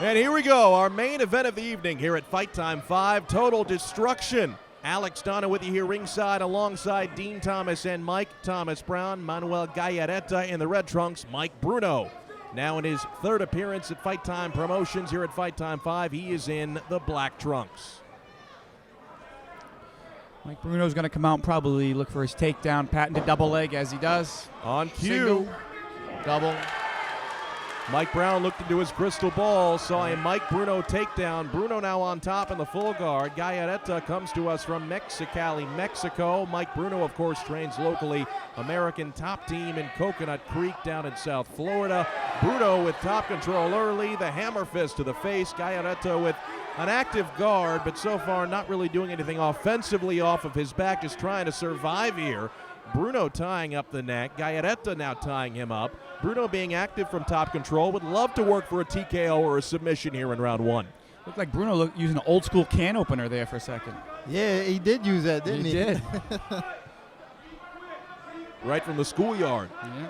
And here we go, our main event of the evening here at Fight Time 5, Total Destruction. Alex Donna with you here ringside alongside Dean Thomas and Mike Thomas Brown. Manuel Gallareta in the red trunks, Mike Bruno. Now in his third appearance at Fight Time Promotions here at Fight Time 5, he is in the black trunks. Mike Bruno's going to come out and probably look for his takedown, patented double leg as he does. On cue. Single, double. Mike Brown looked into his crystal ball, saw a Mike Bruno takedown. Bruno now on top in the full guard. Gallareta comes to us from Mexicali, Mexico. Mike Bruno, of course, trains locally. American top team in Coconut Creek down in South Florida. Bruno with top control early, the hammer fist to the face. Gallareta with an active guard, but so far not really doing anything offensively off of his back, just trying to survive here. Bruno tying up the neck. Gallareta now tying him up. Bruno being active from top control. Would love to work for a TKO or a submission here in round one. Looked like Bruno using an old school can opener there for a second. Yeah, he did use that, didn't he? He did. Right from the schoolyard. Yeah.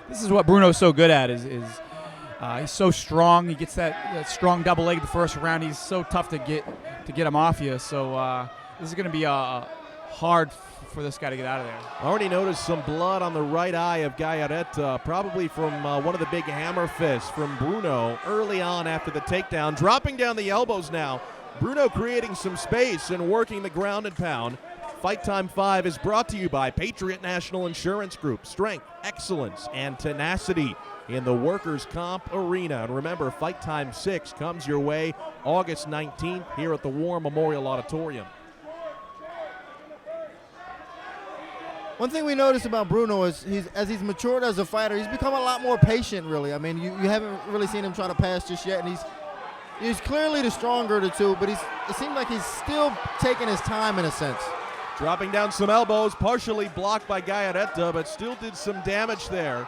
This is what Bruno's so good at is he's so strong. He gets that strong double leg the first round. He's so tough to get him off you. So this is going to be hard for this guy to get out of there. Already noticed some blood on the right eye of Gallareta, probably from one of the big hammer fists from Bruno early on after the takedown. Dropping down the elbows now. Bruno creating some space and working the ground and pound. Fight Time 5 is brought to you by Patriot National Insurance Group. Strength, excellence, and tenacity in the workers' comp arena. And remember, Fight Time 6 comes your way August 19th here at the War Memorial Auditorium. One thing we noticed about Bruno is as he's matured as a fighter, he's become a lot more patient, really. I mean, you haven't really seen him try to pass just yet, and he's clearly the stronger of the two, but it seems like he's still taking his time in a sense. Dropping down some elbows, partially blocked by Gallareta, but still did some damage there.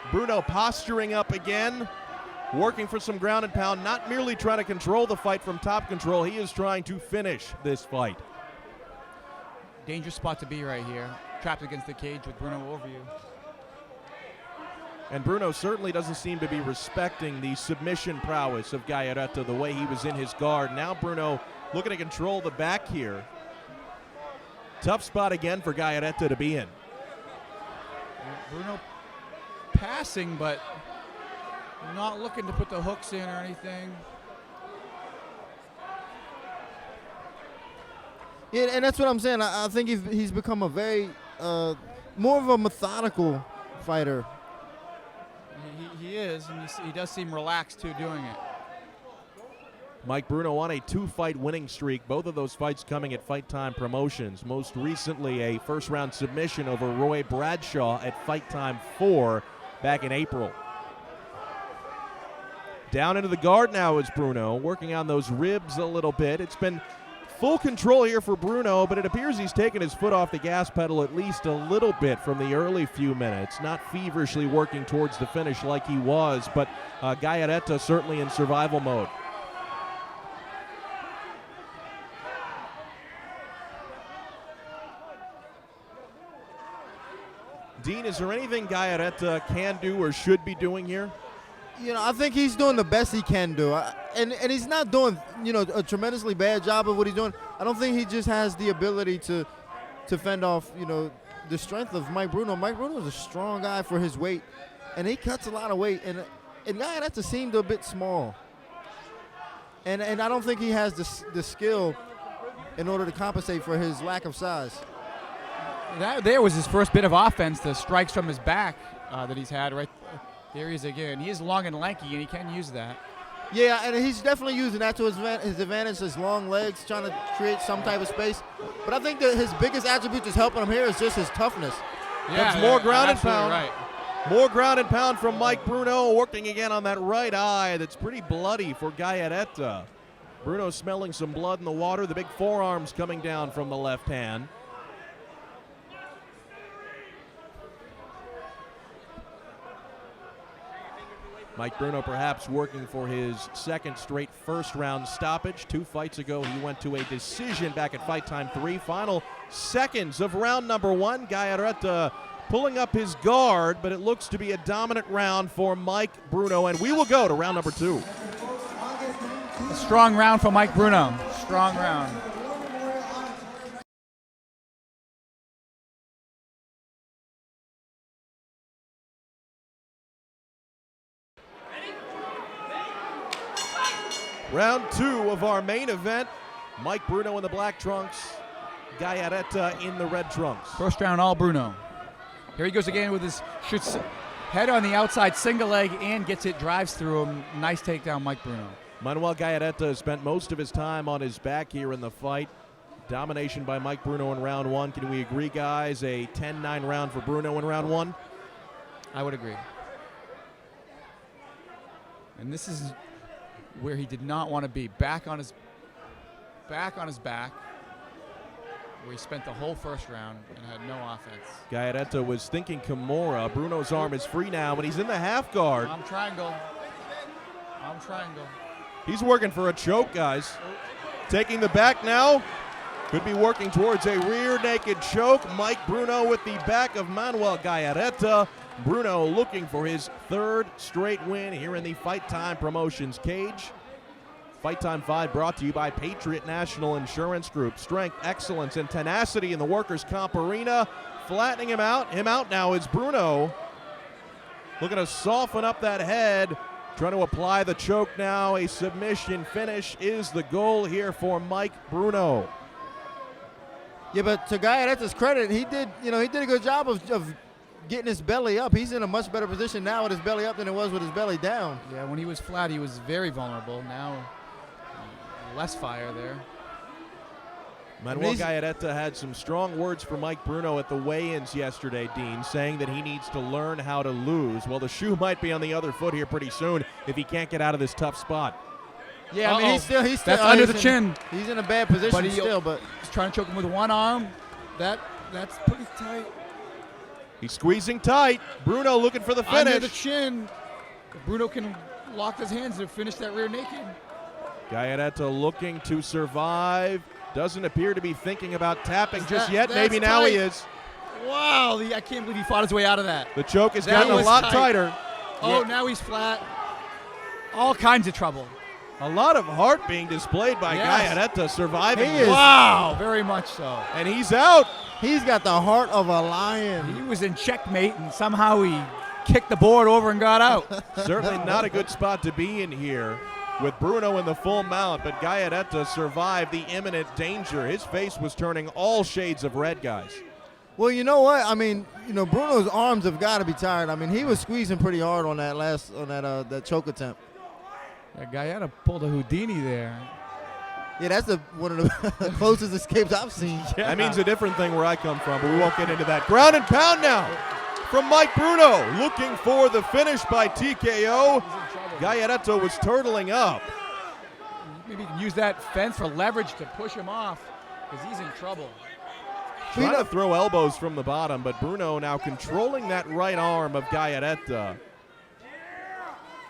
Bruno posturing up again, working for some ground and pound, not merely trying to control the fight from top control, he is trying to finish this fight. Dangerous spot to be right here. Trapped against the cage with Bruno over you. And Bruno certainly doesn't seem to be respecting the submission prowess of Gallareta the way he was in his guard. Now Bruno looking to control the back here. Tough spot again for Gallareta to be in. Bruno passing, but not looking to put the hooks in or anything. Yeah, and that's what I'm saying. I think he's become a very more of a methodical fighter. He is, and he does seem relaxed too doing it. Mike Bruno on a 2-fight winning streak, both of those fights coming at Fight Time Promotions. Most recently a first-round submission over Roy Bradshaw at Fight Time 4 back in April. Down into the guard now is Bruno, working on those ribs a little bit. It's been full control here for Bruno, but it appears he's taken his foot off the gas pedal at least a little bit from the early few minutes. Not feverishly working towards the finish like he was, but Gallareta certainly in survival mode. Dean, is there anything Gallareta can do or should be doing here? You know, I think he's doing the best he can do. And he's not doing, a tremendously bad job of what he's doing. I don't think he just has the ability to fend off, the strength of Mike Bruno. Mike Bruno is a strong guy for his weight, and he cuts a lot of weight. And Gallareta seemed a bit small. And I don't think he has the skill in order to compensate for his lack of size. That there was his first bit of offense, the strikes from his back that he's had right there. He is again. He is long and lanky, and he can use that. Yeah, and he's definitely using that to his advantage, his long legs, trying to create some type of space. But I think that his biggest attribute that's helping him here is just his toughness. Yeah, more ground and pound. Right. More ground and pound from Mike Bruno, working again on that right eye that's pretty bloody for Gallareta. Bruno smelling some blood in the water, the big forearms coming down from the left hand. Mike Bruno perhaps working for his second straight first-round stoppage. 2 fights ago, he went to a decision back at Fight Time 3. Final seconds of round number 1. Gallareta pulling up his guard, but it looks to be a dominant round for Mike Bruno, and we will go to round number 2. A strong round for Mike Bruno. Strong round. Round 2 of our main event. Mike Bruno in the black trunks, Gallareta in the red trunks. First round, all Bruno. Here he goes again with his shoots head on the outside single leg and gets it, drives through him. Nice takedown, Mike Bruno. Manuel Gallareta spent most of his time on his back here in the fight. Domination by Mike Bruno in round 1. Can we agree, guys? A 10-9 round for Bruno in round 1? I would agree. And this is where he did not want to be. Back on his back, where he spent the whole first round and had no offense. Gallareta was thinking Kimura. Bruno's arm is free now, but he's in the half guard. Arm triangle. He's working for a choke, guys. Taking the back now. Could be working towards a rear naked choke. Mike Bruno with the back of Manuel Gallareta. Bruno looking for his 3rd straight win here in the Fight Time Promotions cage. Fight Time 5 brought to you by Patriot National Insurance Group. Strength, excellence, and tenacity in the workers' comp arena. Flattening him out. Him out now is Bruno. Looking to soften up that head. Trying to apply the choke now. A submission finish is the goal here for Mike Bruno. Yeah, but to Gallareta's credit, he did a good job of getting his belly up. He's in a much better position now with his belly up than it was with his belly down. Yeah, when he was flat, he was very vulnerable. Now, less fire there. Manuel Gallareta had some strong words for Mike Bruno at the weigh-ins yesterday, Dean, saying that he needs to learn how to lose. Well, the shoe might be on the other foot here pretty soon if he can't get out of this tough spot. Yeah, I mean, he's still That's under the chin. He's in a bad position But he's trying to choke him with one arm. That's pretty tight. He's squeezing tight. Bruno looking for the finish. Under the chin. Bruno can lock his hands and finish that rear naked. Gallareta looking to survive. Doesn't appear to be thinking about tapping just yet. Maybe now tight. he is. Wow, I can't believe he fought his way out of that. The choke has gotten a lot tighter. Oh, yeah. Now he's flat. All kinds of trouble. A lot of heart being displayed by Gallareta surviving. He is. Wow, very much so. And he's out. He's got the heart of a lion. He was in checkmate, and somehow he kicked the board over and got out. Certainly not a good spot to be in here with Bruno in the full mount, but Gallareta survived the imminent danger. His face was turning all shades of red, guys. Well, you know what? I mean, Bruno's arms have got to be tired. I mean, he was squeezing pretty hard on that choke attempt. That Gallareta pulled a Houdini there. Yeah, that's one of the closest escapes I've seen. Yeah. That means a different thing where I come from, but we won't get into that. Ground and pound now from Mike Bruno, looking for the finish by TKO. Gallareta was turtling up. Maybe you can use that fence for leverage to push him off because he's in trouble. Trying to throw elbows from the bottom, but Bruno now controlling that right arm of Gallareta.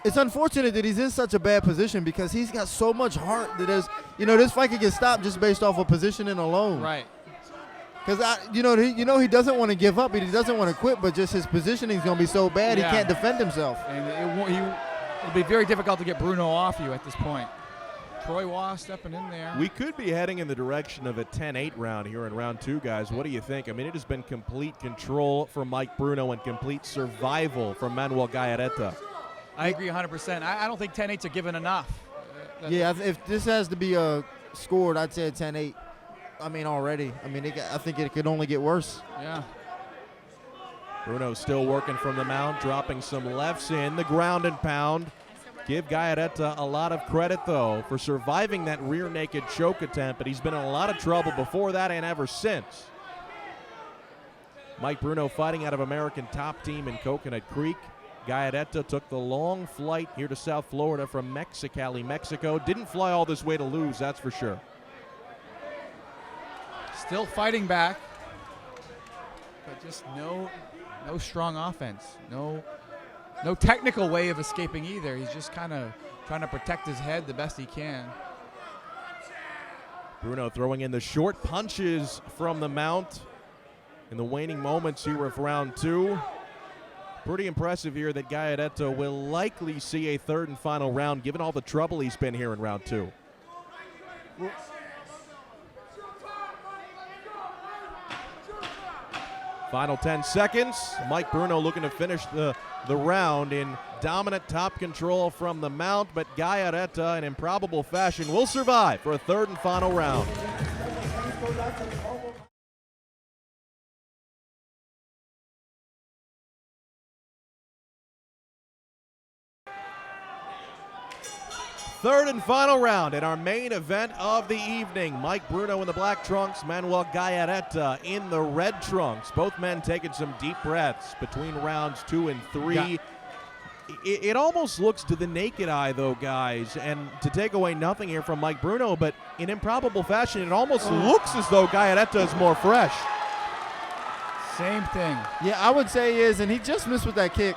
It's unfortunate that he's in such a bad position because he's got so much heart that this fight could get stopped just based off of positioning alone. Right. Because he doesn't want to give up, he doesn't want to quit, but just his positioning is going to be so bad he can't defend himself. And it'll be very difficult to get Bruno off you at this point. Troy Waugh stepping in there. We could be heading in the direction of a 10-8 round here in round 2, guys. What do you think? I mean, it has been complete control for Mike Bruno and complete survival from Manuel Gallareta. I agree 100%. I don't think 10-8s are given enough. Yeah, if this has to be scored, I'd say 10-8. I mean, already. I mean, I think it could only get worse. Yeah. Bruno still working from the mount, dropping some lefts in the ground and pound. Give Gallareta a lot of credit, though, for surviving that rear naked choke attempt, but he's been in a lot of trouble before that and ever since. Mike Bruno fighting out of American Top Team in Coconut Creek. Gallareta took the long flight here to South Florida from Mexicali, Mexico. Didn't fly all this way to lose, that's for sure. Still fighting back, but just no strong offense. No technical way of escaping either. He's just kind of trying to protect his head the best he can. Bruno throwing in the short punches from the mount. in the waning moments here of round 2. Pretty impressive here that Gallareta will likely see a third and final round given all the trouble he's been here in round 2. Final 10 seconds. Mike Bruno looking to finish the round in dominant top control from the mount, but Gallareta in improbable fashion will survive for a third and final round. Third and final round in our main event of the evening. Mike Bruno in the black trunks, Manuel Gallareta in the red trunks. Both men taking some deep breaths between rounds 2 and 3. Yeah. It almost looks to the naked eye, though, guys, and to take away nothing here from Mike Bruno, but in improbable fashion, it almost looks as though Gallareta is more fresh. Same thing. Yeah, I would say he is, and he just missed with that kick.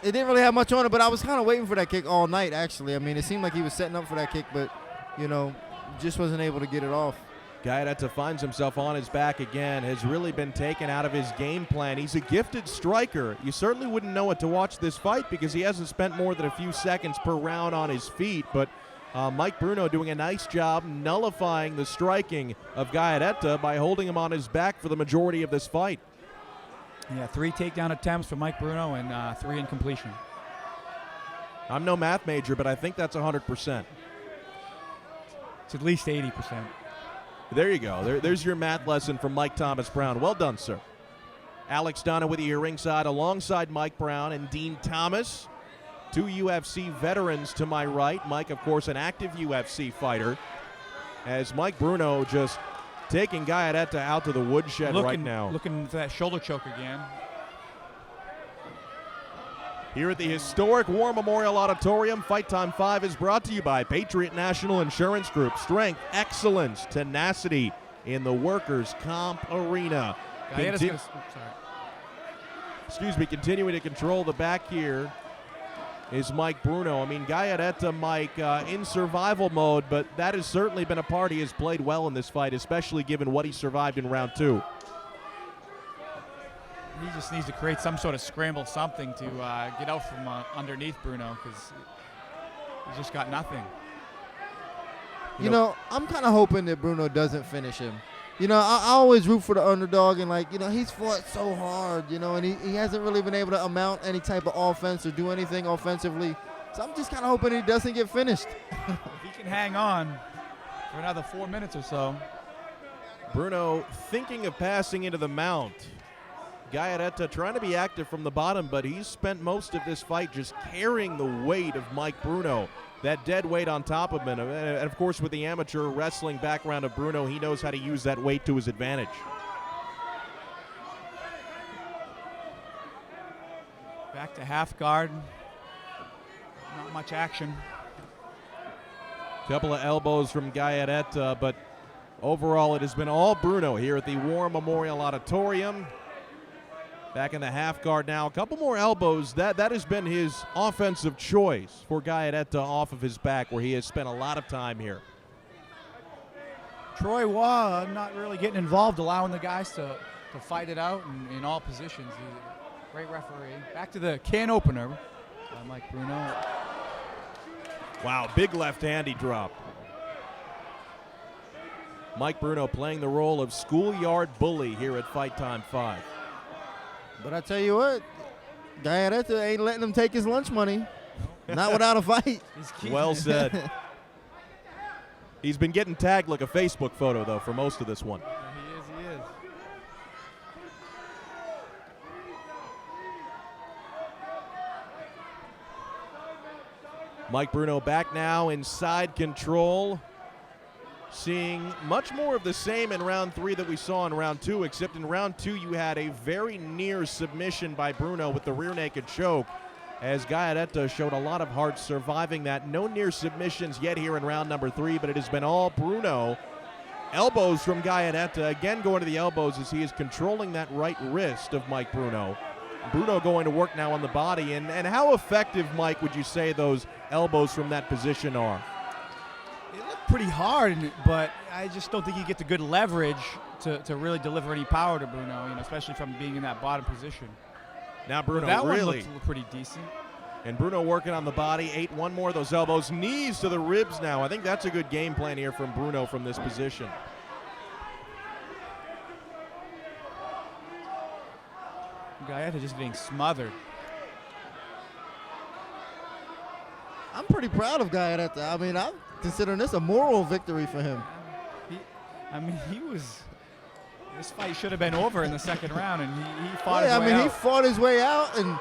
It didn't really have much on it, but I was kind of waiting for that kick all night, actually. I mean, it seemed like he was setting up for that kick, but, you know, just wasn't able to get it off. Gallareta finds himself on his back again, has really been taken out of his game plan. He's a gifted striker. You certainly wouldn't know it to watch this fight because he hasn't spent more than a few seconds per round on his feet, but Mike Bruno doing a nice job nullifying the striking of Gallareta by holding him on his back for the majority of this fight. Yeah, 3 takedown attempts for Mike Bruno and 3 in completion. I'm no math major, but I think that's 100%. It's at least 80%. There you go. There's your math lesson from Mike Thomas Brown. Well done, sir. Alex Donna with you here ringside alongside Mike Brown and Dean Thomas. 2 UFC veterans to my right. Mike, of course, an active UFC fighter. As Mike Bruno just taking Gallareta out to the woodshed right now. Looking for that shoulder choke again. Here at the historic War Memorial Auditorium, Fight Time 5 is brought to you by Patriot National Insurance Group. Strength, excellence, tenacity in the workers' comp arena. Continuing to control the back here is Mike Bruno. I mean, Gallareta, Mike, in survival mode, but that has certainly been a part. He has played well in this fight, especially given what he survived in round 2. He just needs to create some sort of scramble, something to get out from underneath Bruno, because he's just got nothing. You know, I'm kind of hoping that Bruno doesn't finish him. You know, I always root for the underdog, and, like, you know, he's fought so hard, you know, and he hasn't really been able to amount any type of offense or do anything offensively. So I'm just kind of hoping he doesn't get finished. If he can hang on for another 4 minutes or so. Bruno thinking of passing into the mount. Gallareta trying to be active from the bottom, but he's spent most of this fight just carrying the weight of Mike Bruno. That dead weight on top of him. And, of course, with the amateur wrestling background of Bruno, he knows how to use that weight to his advantage. Back to half guard. Not much action. Couple of elbows from Gallareta, but overall it has been all Bruno here at the War Memorial Auditorium. Back in the half guard now. A couple more elbows. That has been his offensive choice for Gallareta off of his back, where he has spent a lot of time here. Troy Waugh not really getting involved, allowing the guys to fight it out in all positions. He's a great referee. Back to the can opener by Mike Bruno. Wow, big left hand he dropped. Mike Bruno playing the role of schoolyard bully here at Fight Time 5. But I tell you what, Gallareta ain't letting him take his lunch money. Not without a fight. Well said. He's been getting tagged like a Facebook photo, though, for most of this one. He is. Mike Bruno back now in side control. Seeing much more of the same in round 3 that we saw in round 2, except in round 2 you had a very near submission by Bruno with the rear naked choke, as Gallareta showed a lot of heart surviving that. No near submissions yet here in round number 3, but it has been all Bruno. Elbows from Gallareta, again going to the elbows as he is controlling that right wrist of Mike Bruno. Bruno going to work now on the body, and how effective, Mike, would you say those elbows from that position are? It looked pretty hard, but I just don't think you get the good leverage to really deliver any power to Bruno, especially from being in that bottom position. Now Bruno that really. one looked pretty decent. And Bruno working on the body, one more of those elbows, knees to the ribs now. I think that's a good game plan here from Bruno from this position. Gallareta just getting smothered. I'm pretty proud of Gallareta. I mean, I'm considering this a moral victory for him. This fight should have been over in the second round, and he fought his way he out. fought his way out, and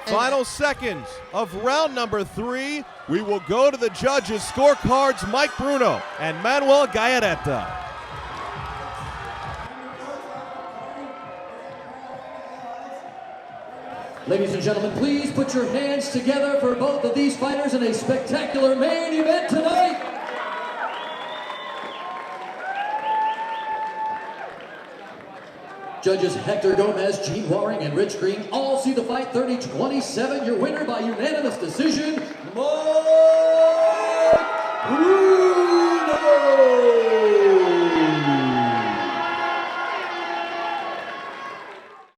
Final seconds of round number 3. We will go to the judges' scorecards, Mike Bruno and Manuel Gallareta. Ladies and gentlemen, please put your hands together for both of these fighters in a spectacular main event tonight. Judges Hector Gomez, Gene Waring, and Rich Green all see the fight 30-27. Your winner by unanimous decision, Mike Bruno.